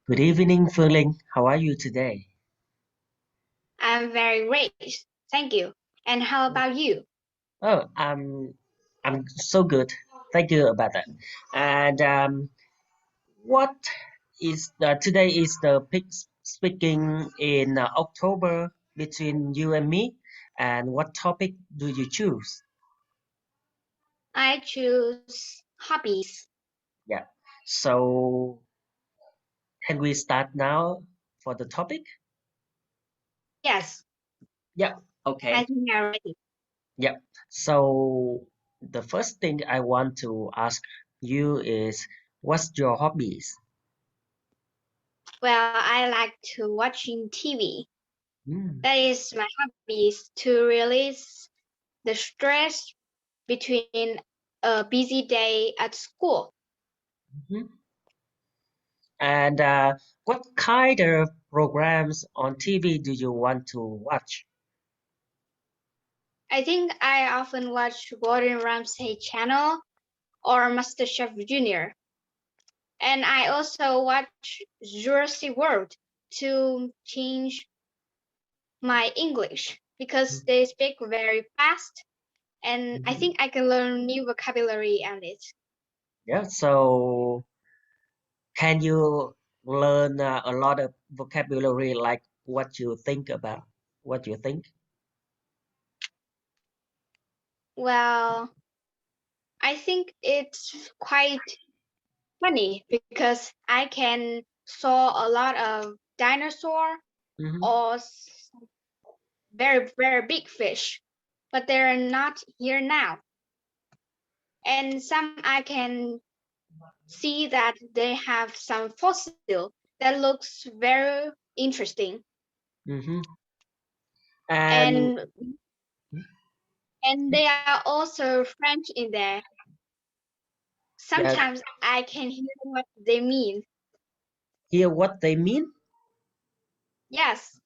Good evening, Phương Linh. How are you today? I'm very great. Thank you. And how about you? Oh, I'm so good. Thank you about that. And what is today is the pick speaking in October between you and me. And what topic do you choose? I choose hobbies. Yeah. So can we start now for the topic? Yes, Yeah. I Okay. think I'm ready. Yeah. So the first thing I want to ask you is, what's your hobbies? Well, I like to watching TV. Mm, That is my hobbies to release the stress between a busy day at school. mhm. And what kind of programs on TV do you want to watch? I think I often watch Gordon Ramsay channel or MasterChef Junior. And I also watch Jurassic World to change my English because they speak very fast and I Mhm. think I can learn new vocabulary on it. Yeah, so can you learn a lot of vocabulary like what you think about? What you think? Well, I think it's quite funny because I can saw a lot of dinosaur Hmm. or very very big fish, but they're not here now. And some I can see that they have some fossil that looks very interesting. Hmm. And And they are also French in there. yeah, Sometimes I can hear what they mean. hear what they mean? Yes,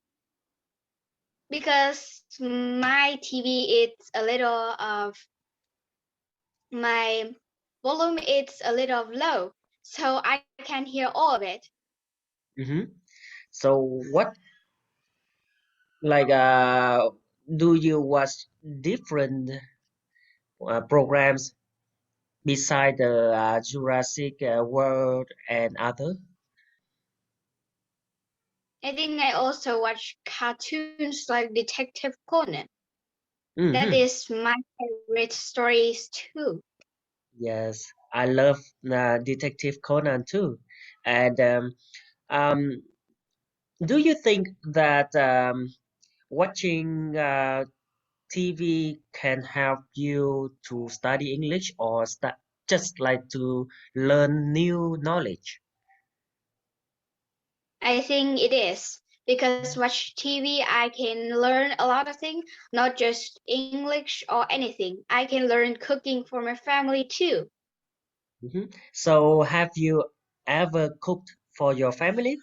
because my TV it's a little of my volume it's a little low, so I can hear all of it. Hmm. So what like do you watch different programs beside the Jurassic World and other? I think I also watch cartoons like Detective Conan. That Hmm. is my favorite stories too. Yes, I love Detective Conan too. And um, do you think that watching TV can help you to study English or just like to learn new knowledge? I think it is because watch TV I can learn a lot of things, not just English or anything. I can learn cooking for my family too. Mhm. So, have you ever cooked for your family?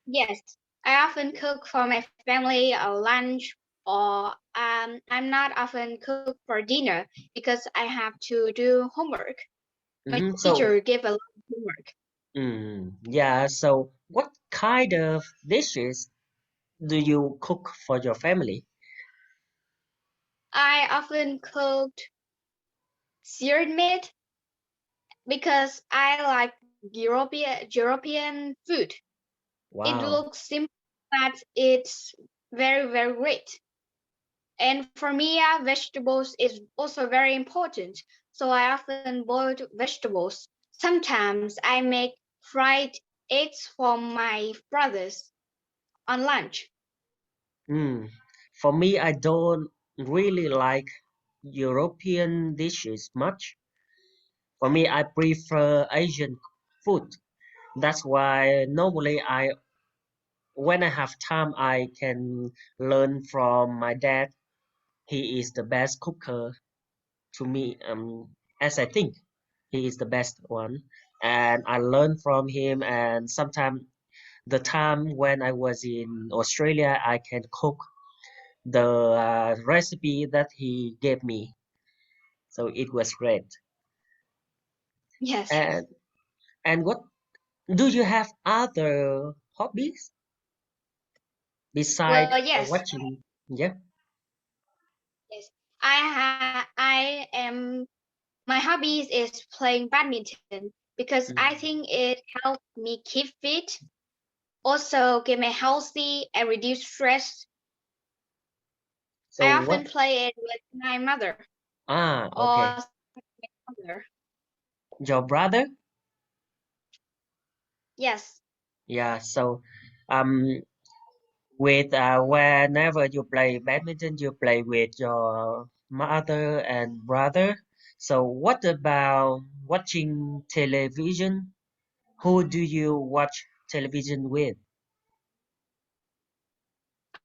Yes, I often cook for my family a lunch or I'm not often cook for dinner because I have to do homework. My Hmm. So, teacher gave a lot of homework. yeah. So, what kind of dishes do you cook for your family? I often cooked seared meat because I like European food. It Wow. looks simple, but it's very, very great. And for me, vegetables is also very important. So I often boil vegetables. Sometimes I make fried eggs for my brothers on lunch. Mm. For me, I don't really like European dishes much. For me, I prefer Asian food. That's why normally when I have time, I can learn from my dad. He is the best cooker to me, as I think he is the best one. And I learn from him. And sometimes the time when I was in Australia, I can cook the recipe that he gave me. So it was great. Yes. And and what Do you have other hobbies beside Well, yes, watching? Yeah. yes. I am my hobbies is playing badminton because I Mm. think it helps me keep fit, also keep me healthy and reduce stress. So I what? often play it with my mother Ah, okay. or father. Your brother? Yes, Yeah. So, um, with whenever you play badminton, you play with your mother and brother. So, what about watching television? Who do you watch television with?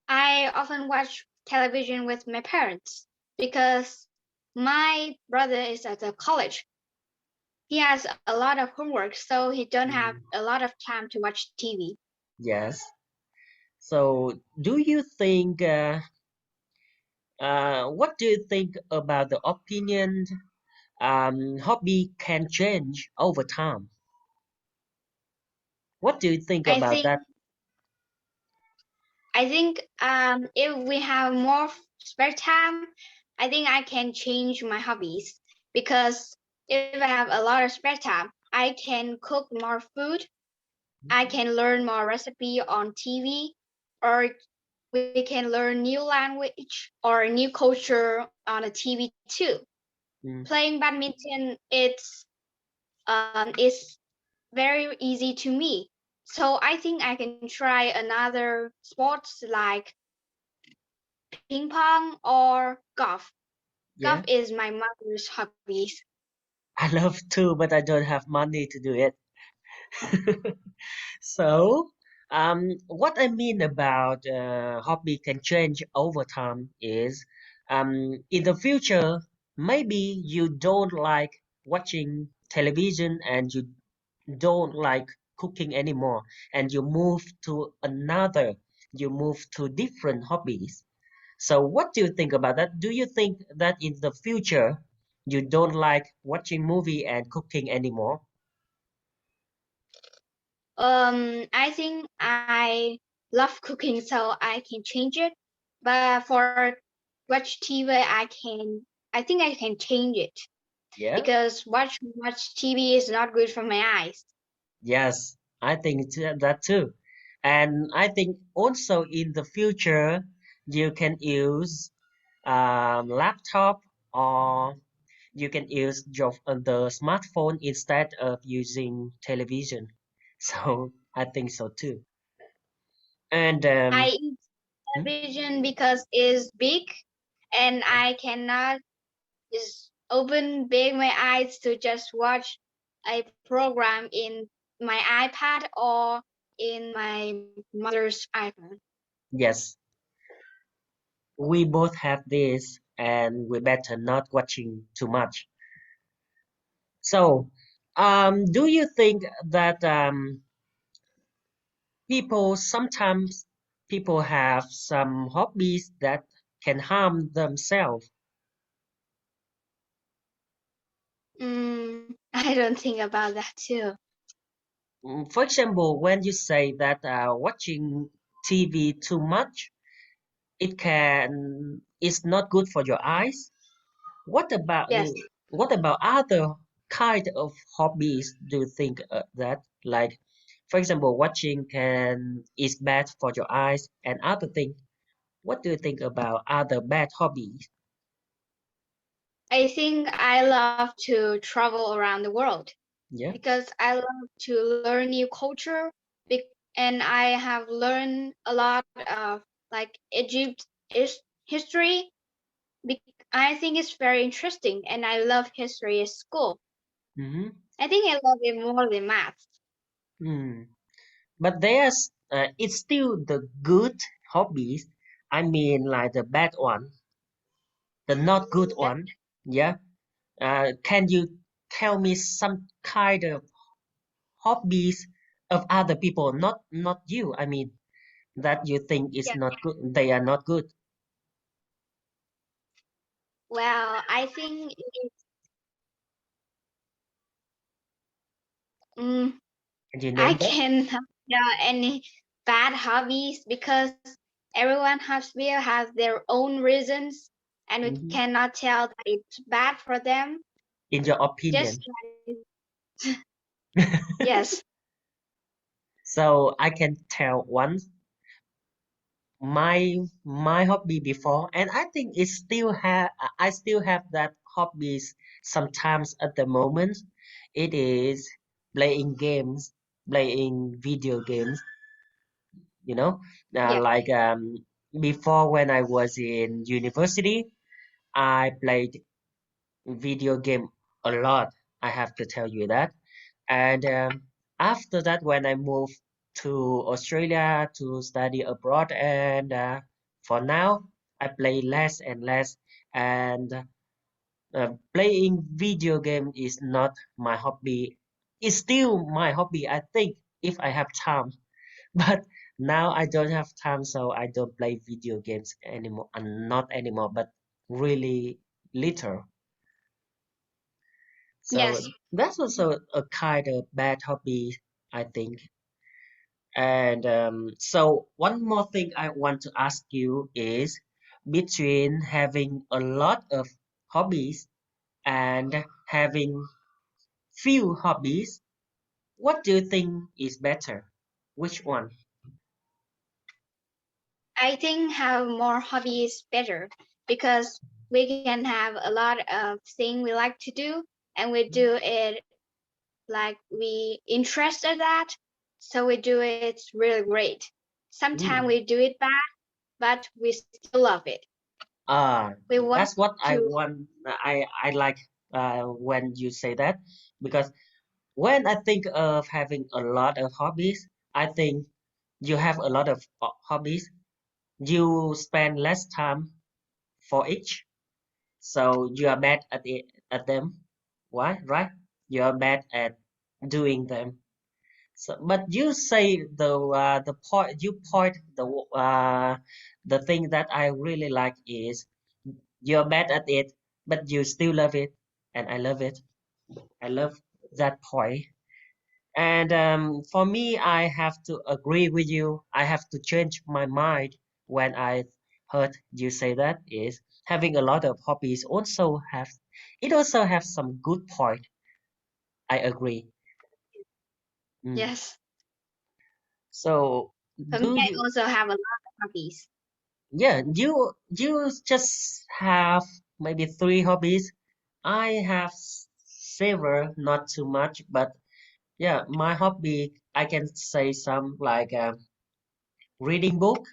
I often watch television with my parents because my brother is at the college. He has a lot of homework, so he don't have Mm, a lot of time to watch TV. yes. So, do you think? What do you think about the opinion? Hobby can change over time. What do you think I about think that? if we have more spare time, I think I can change my hobbies because if I have a lot of spare time, I can cook more food. I can learn more recipe on TV, or we can learn new language or new culture on a TV too. Mm, Playing badminton, it's very easy to me. So I think I can try another sports like ping pong or golf. Golf yeah, is my mother's hobbies. I love too, but I don't have money to do it. So, what I mean about hobby can change over time is, in the future, maybe you don't like watching television and you don't like cooking anymore, and you move to different hobbies. So, what do you think about that? Do you think that in the future you don't like watching movie and cooking anymore? I think I love cooking, so I can change it. But for watch TV, I think I can change it Yeah. because watch TV is not good for my eyes. Yes, I think that too. And I think also in the future, you can use laptop or you can use the smartphone instead of using television. So I think so too. And I use hmm, television because it's big and I cannot just open big my eyes to just watch a program in my iPad or in my mother's iPad. yes, we both have this, and we better not watching too much. So, do you think that sometimes people have some hobbies that can harm themselves? I don't think about that too. For example, when you say that watching TV too much, it's not good for your eyes. What about Yes, what about other kind of hobbies do you think that like, for example, watching can is bad for your eyes and other thing? What do you think about other bad hobbies? I think I love to travel around the world Yeah. because I love to learn new culture and I have learned a lot of like Egypt is history. I think it's very interesting and I love history at school. Mm-hmm. I think I love it more than math. Hmm. But there's it's still the good hobbies. I mean, like the bad one, the not good Yeah. one. Yeah. Can you tell me some kind of hobbies of other people, not you? I mean, that you think is Yeah. not good. They are not good. Well, I think mm, Can you I name that? can't tell any bad hobbies because everyone will have their own reasons, and we Mhm. cannot tell that it's bad for them. In your Just opinion. yes, So I can tell one my hobby before, and I think it still have I still have that hobbies sometimes at the moment. It is playing games, playing video games, you know, yes, like before when I was in university, I played video game a lot. I have to tell you that. And after that, when I moved to Australia to study abroad, and for now, I play less and less. And playing video game is not my hobby. It's still my hobby, I think, if I have time. But now I don't have time, so I don't play video games anymore. And not anymore, but really little. So yes. that's also a kind of bad hobby, I think. And so one more thing I want to ask you is between having a lot of hobbies and having few hobbies, what do you think is better? Which one? I think have more hobbies better because we can have a lot of things we like to do, and we do it like we interested that, so we do it really great. Sometimes Mm. we do it bad, but we still love it. Ah, We want that's what I to, want. I like when you say that because when I think of having a lot of hobbies, I think you have a lot of hobbies. You spend less time for each, so you are bad at it at them. Why? Right? You are bad at doing them. So, but you say the point you point the thing that I really like is you're bad at it, but you still love it, and I love it. I love that point. And for me, I have to agree with you. I have to change my mind when I heard you say that is having a lot of hobbies also have it also have some good point. I agree. Mm. yes. So For me, do I you? also have a lot of hobbies. Yeah, you just have maybe three hobbies. I have several, not too much, but yeah, my hobby I can say some like reading book,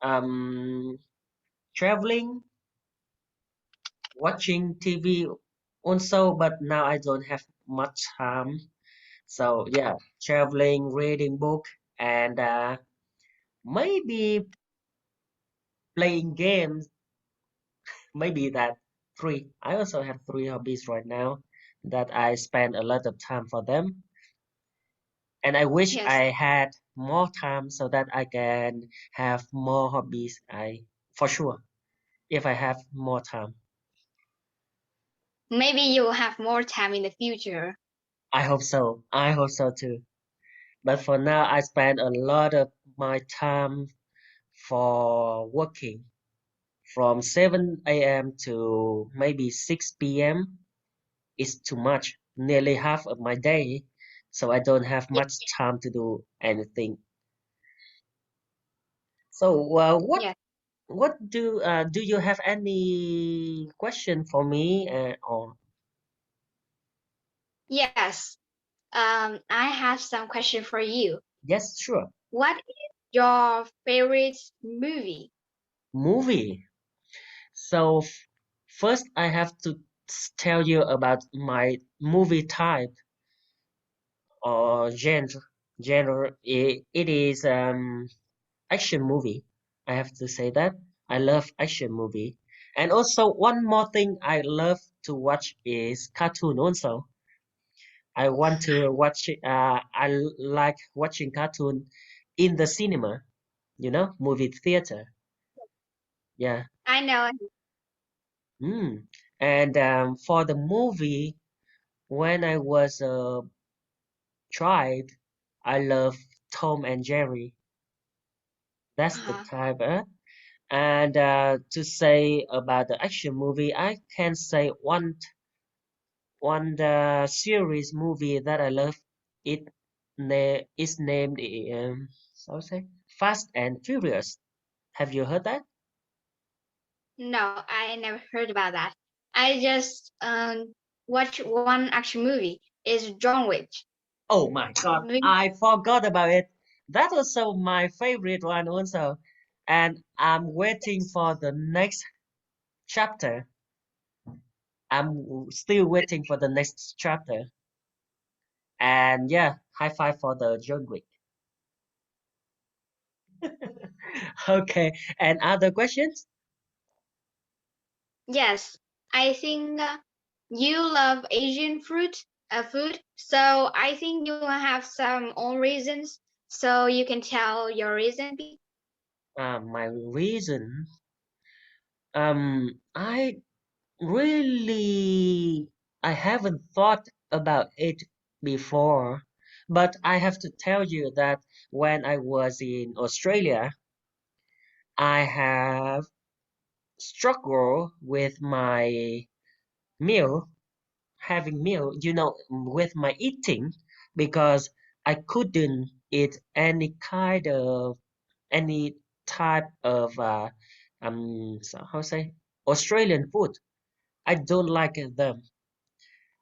um, traveling, watching TV also, but now I don't have much time. So yeah, traveling, reading book, and maybe playing games. Maybe that three. I also have three hobbies right now that I spend a lot of time for them, and I wish Yes. I had more time so that I can have more hobbies. I for sure if I have more time. Maybe you will have more time in the future. I hope so. I hope so too. But for now, I spend a lot of my time for working from 7 a.m. to maybe 6 p.m. Is too much, nearly half of my day, so I don't have Ye- much time to do anything. So, Yes. do you have any question for me? Or Yes. I have some question for you. yes, sure. What is your favorite movie? Movie. So first, I have to tell you about my movie type or genre. Genre. It is action movie. I have to say that I love action movie. And also one more thing I love to watch is cartoon also. I want to watch like watching cartoon in the cinema, movie theater. Yeah. I know. Mm. And for the movie, when I was tried, I love Tom and Jerry. That's the Uh-huh. type. And to say about the action movie, I can say one the series movie that I love. It is named how to say Fast and Furious. Have you heard that? No, I never heard about that. I just watch one action movie. Is John Wick. Oh my God, I forgot about it. That was so my favorite one also, and I'm waiting for the next chapter. I'm still waiting for the next chapter. And yeah, high five for the John Wick. Okay, and other questions? Yes, I think you love Asian food. So I think you have some own reasons. So you can tell your reason. My reason, I really, I haven't thought about it before, but I have to tell you that when I was in Australia, I have struggled with my meal, having meal, with my eating because I couldn't eat any type of so how say Australian food. I don't like them.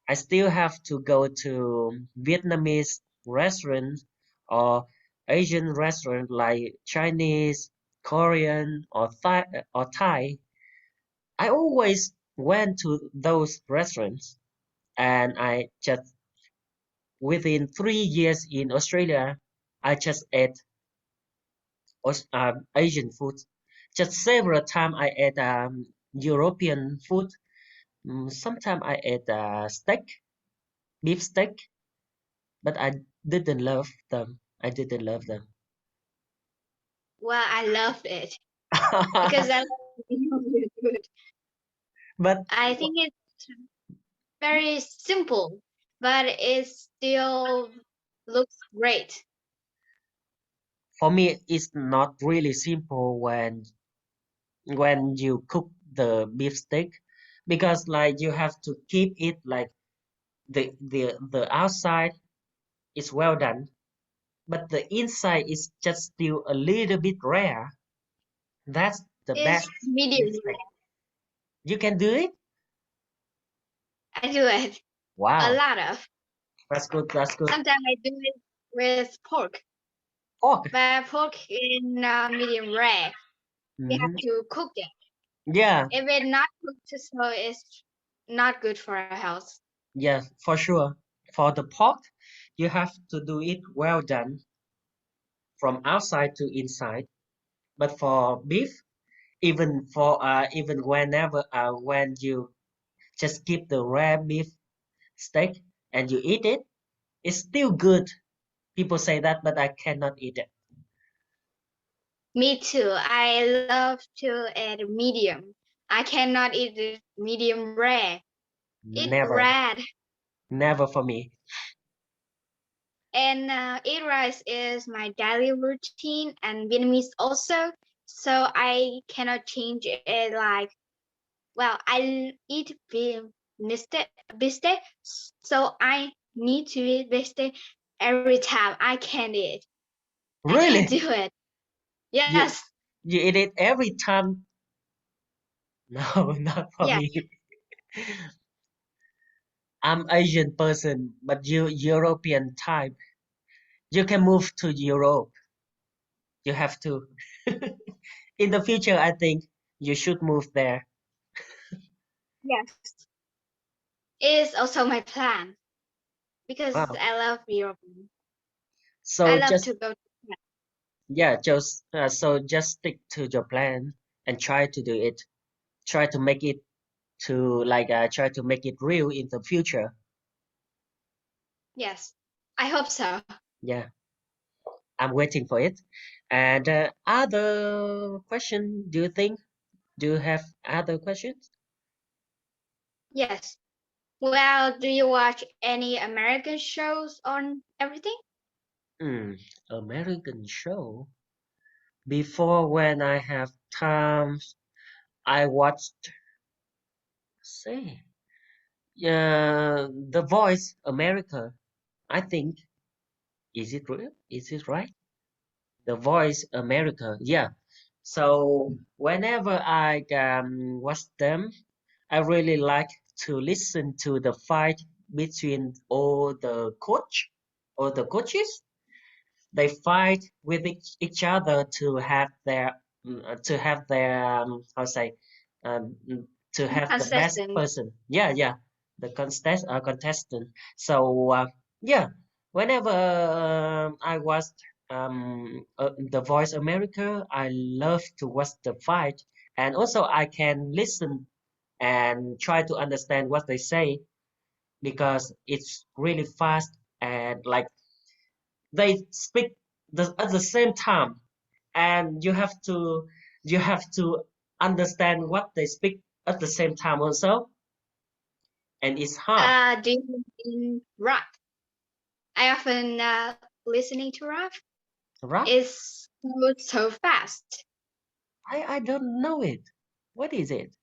I still have to go to Vietnamese restaurant or Asian restaurant like Chinese, Korean, or Thai. I always went to those restaurants, and I just within 3 years in Australia, I just ate Asian food. Just several times I ate European food. Sometimes I ate beef steak, but I didn't love them. I didn't love them. Well, I love it because I love Indian food. But I think it's very simple, but it still looks great. for me, it's not really simple when you cook the beef steak because like you have to keep it like the outside is well done, but the inside is just still a little bit rare. That's the It's best beef medium. steak. You can do it? I do it a Wow, lot of. that's good. That's good. Sometimes I do it with pork, Pork. but pork in medium rare. You have Hmm. to cook it. Yeah, If it's not cooked, so it's not good for our health. yeah, for sure. For the pork, you have to do it well done from outside to inside. But for beef, even whenever when you just keep the rare beef steak and you eat it, it's still good. People say that, but I cannot eat it. Me too. I love to eat medium. I cannot eat it medium rare. It's Never, red. never for me. And eat rice is my daily routine and Vietnamese also. So I cannot change it like, well, I eat bistec, so I need to eat bistec every time. I can't eat. I can't Really? do it. You Yes. you eat it every time? No, not for Yeah. me. I'm Asian person, but you European type. You can move to Europe. You have to. In the future, I think you should move there. Yes. It's also my plan because Wow. I love Europe. I So love just to go to yeah, just stick to your plan and try to do it. Try to make it try to make it real in the future. Yes. I hope so. Yeah, I'm waiting for it. And other question? Do you think? Do you have other questions? Yes. Well, do you watch any American shows on everything? Hmm, American show. Before, when I have time, I watched, say, The Voice America. I think, is it real? Is it right? The Voice America. Yeah. So whenever I watch them, I really like to listen to the fight between all the coaches. They fight with each other to have their how say um, mm, to have the best Consistent. person. Yeah, yeah, the contestant. So yeah, whenever I watch The Voice America, I love to watch the fight, and also I can listen and try to understand what they say because it's really fast and like they speak at the same time and you have to understand what they speak at the same time also, and it's hard. Do you mean rap? I often listening to rap. Rap, It's so fast. I don't know it. What is it?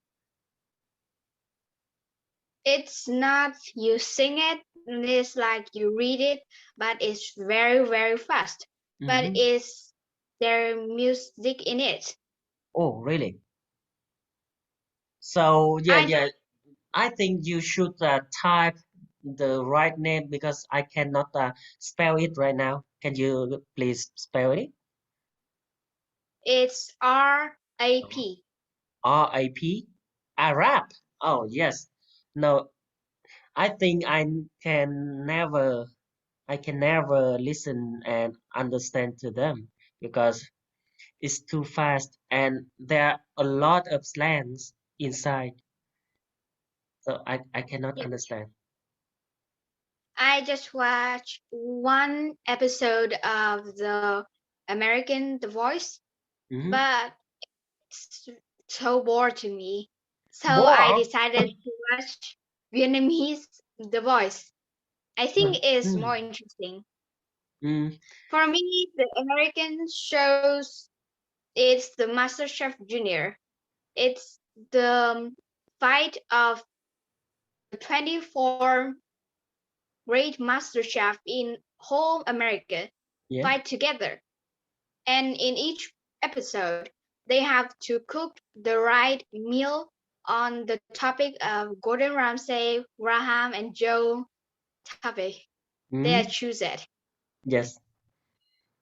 It's not you sing it, it's like you read it, but it's very fast. But Hmm. it's there music in it. Oh, really? So yeah, I yeah, I think you should type the right name because I cannot spell it right now. Can you please spell it? it's RAP. RAP? Arab. Oh yes. No, I think I can never listen and understand to them because it's too fast and there are a lot of slangs inside, so I cannot Yeah. understand. I just watched one episode of the American The Voice, Hmm. but it's so bored to me. So I War. decided to watch Vietnamese The Voice. I think it's more Mm, interesting. mm, For me, the American shows it's the MasterChef Junior. It's the fight of 24 great MasterChef in whole America yeah. fight together. And in each episode, they have to cook the right meal on the topic of Gordon Ramsay, Graham, and Joe topic. They Hmm. choose it. Yes.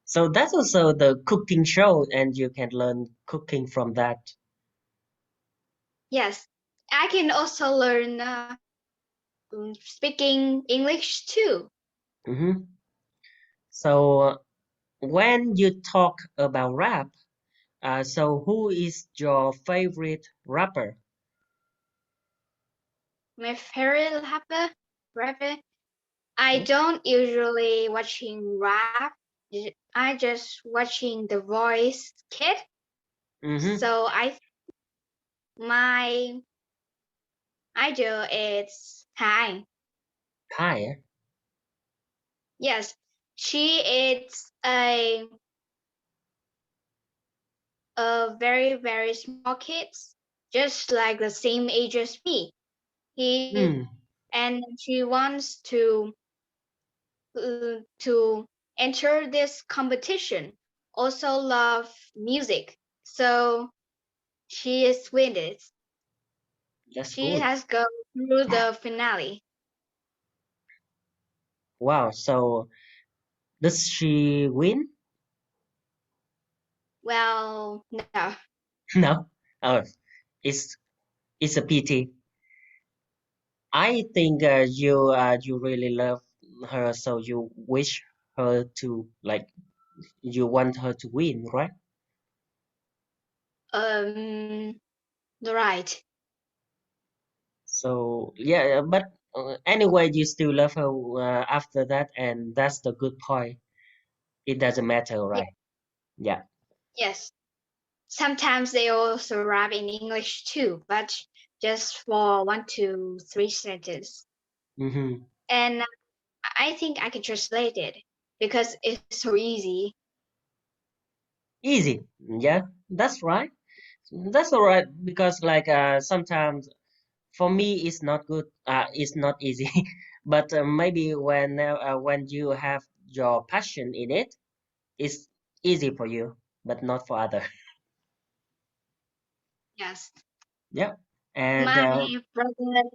So that's also the cooking show, and you can learn cooking from that. Yes, I can also learn speaking English too. Hmm. So when you talk about rap, so who is your favorite rapper? My favorite rapper. I don't usually watching rap. I just watching The Voice Kid. Mm-hmm. So my idol is Tháng. Hi. Yes, she is a very small kid, just like the same age as me. He Mm. and she wants to enter this competition. Also love music, so she is win it. That's She good. has gone through the finale. Wow. So does she win? Well, no. No. Oh, it's it's a pity. I think you really love her, so you wish her to like you want her to win, right? Um, right. So yeah, but anyway, you still love her after that, and that's the good point. It doesn't matter, Yeah, right? Yeah. yes. Sometimes they also rap in English too, but just for 1 to 3 sentences. Mm-hmm. And I think I can translate it because it's so easy. Easy. Yeah, that's right. That's all right because like sometimes for me it's not good. It's not easy, but maybe when you have your passion in it, it's easy for you, but not for other. Yes. Yeah. And My brother,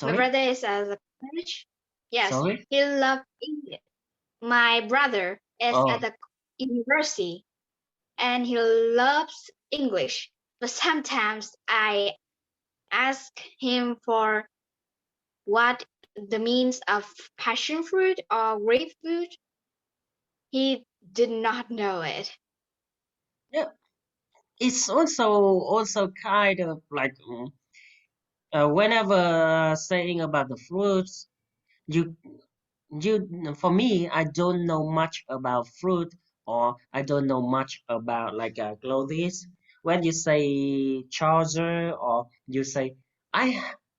my sorry, brother is at the college. Yes, sorry. he loves English. My brother is Oh, at the university and he loves English. But sometimes I ask him for what the means of passion fruit or grapefruit. He did not know it. yeah. It's also kind of like whenever saying about the fruits, you for me I don't know much about fruit or I don't know much about like clothes. When you say trouser or you say I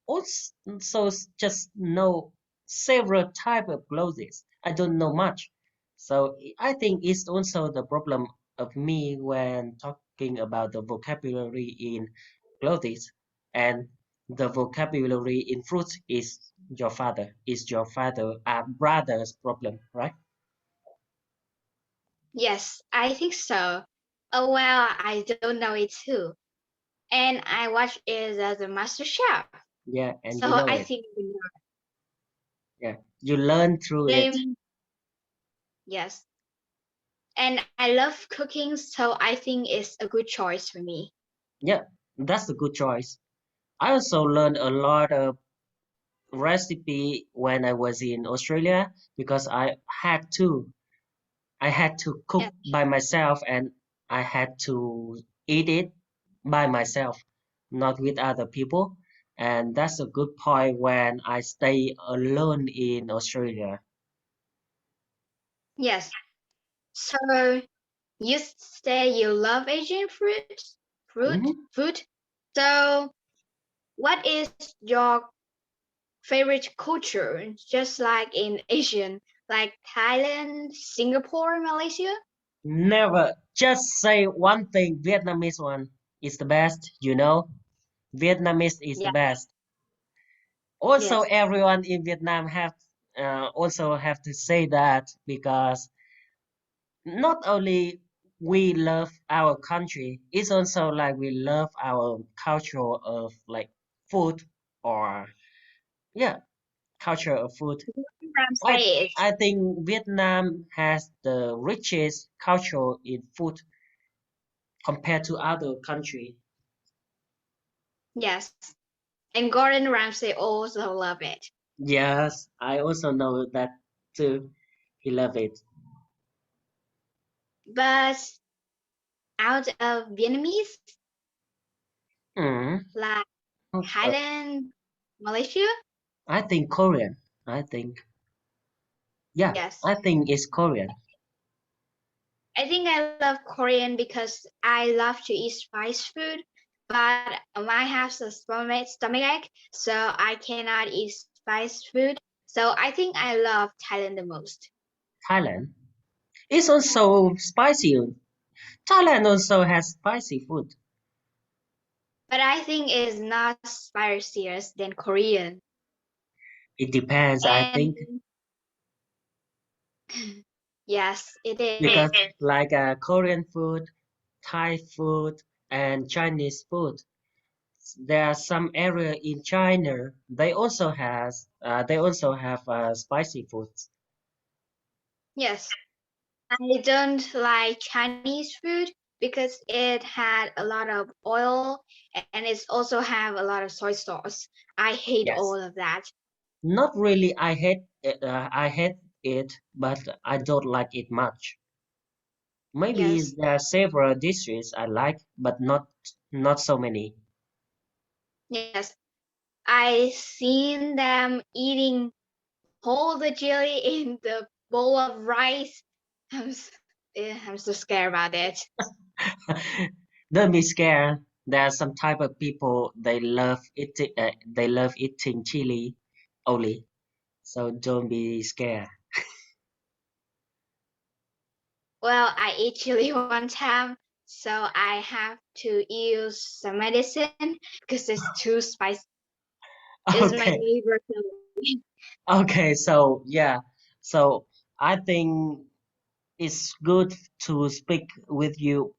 also just know several type of clothes, I don't know much. So I think it's also the problem of me when talking about the vocabulary in clothes, and the vocabulary in fruits is your father brother's problem, right? Yes, I think so. Oh well, I don't know it too. And I watch it as a master chef. Yeah, and you So know I it. think we know. Yeah, you learn through it. Same, yes. And I love cooking, so I think it's a good choice for me. Yeah, that's a good choice. I also learned a lot of recipe when I was in Australia because I had to Yeah. cook by myself, and I had to eat it by myself, not with other people. And that's a good point when I stay alone in Australia. Yes. So you say you love Asian Mhm. food. So what is your favorite culture? Just like in Asian, like Thailand, Singapore, Malaysia? Never just say one thing. Vietnamese one is the best, you know. Vietnamese is the Yeah. best. Also, Yes. everyone in Vietnam have to say that because not only we love our country, it's also like we love our culture of like food or yeah, culture of food. From I say it. I think Vietnam has the richest culture in food compared to other country. Yes. And Gordon Ramsay also love it. Yes, I also know that too. He love it. But out of Vietnamese, Mm. like Uh, Thailand, Malaysia, I think Korean. I think yeah, yes. I think it's Korean. I think I love Korean because I love to eat spice food, but I have a stomach ache, so I cannot eat spice food. So I think I love Thailand the most. Thailand. It's also spicy. Thailand also has spicy food. But I think it's not spicier than Korean. It depends, I And think, yes, it is. because like Korean food, Thai food, and Chinese food, there are some area in China they also have spicy foods. Yes. I don't like Chinese food because it had a lot of oil and it's also have a lot of soy sauce. I hate Yes, all of that. not really. I hate it, but I don't like it much. Maybe Yes. there are several dishes I like, but not so many. Yes. I seen them eating whole the jelly in the bowl of rice. I'm so scared about it. Don't be scared. There are some type of people they love eating chili only. So don't be scared. Well, I eat chili one time, so I have to use some medicine because it's too spicy. Is my Okay. neighbor telling me. Okay. So yeah. So I think it's good to speak with you.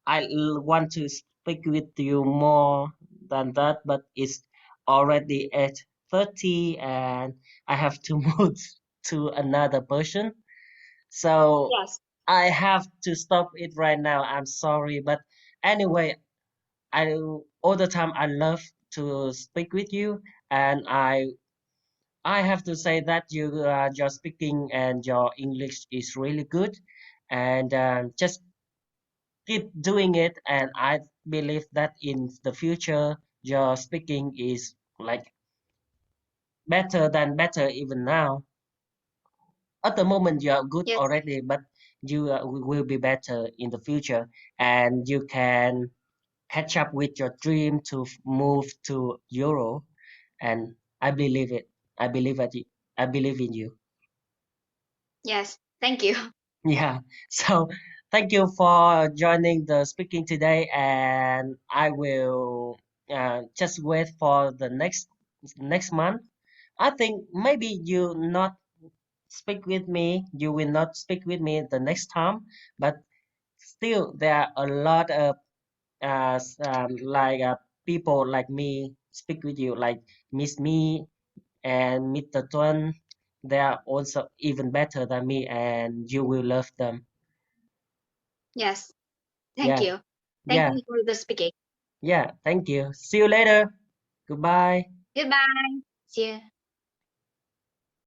Want to speak with you more than that, but it's already 8:30 and I have to move to another person. So Yes, I have to stop it right now. I'm sorry, but anyway, I all the time I love to speak with you, and I have to say that your speaking and your English is really good, and just keep doing it. And I believe that in the future your speaking is like better than better even now. At the moment you are good yes, already, but you will be better in the future, and you can catch up with your dream to move to Euro. And I believe it. I believe it. I believe in you. yes. Thank you. Yeah. So thank you for joining the speaking today, and I will just wait for the next month. I think maybe you not speak with me. You will not speak with me the next time, but still there are a lot of like people like me speak with you, like Miss Me and Mr. Tuan. They are also even better than me, and you will love them. Yes, thank Yeah, you. Thank yeah, you for the speaking. yeah. Thank you. See you later. Goodbye. Goodbye. See you.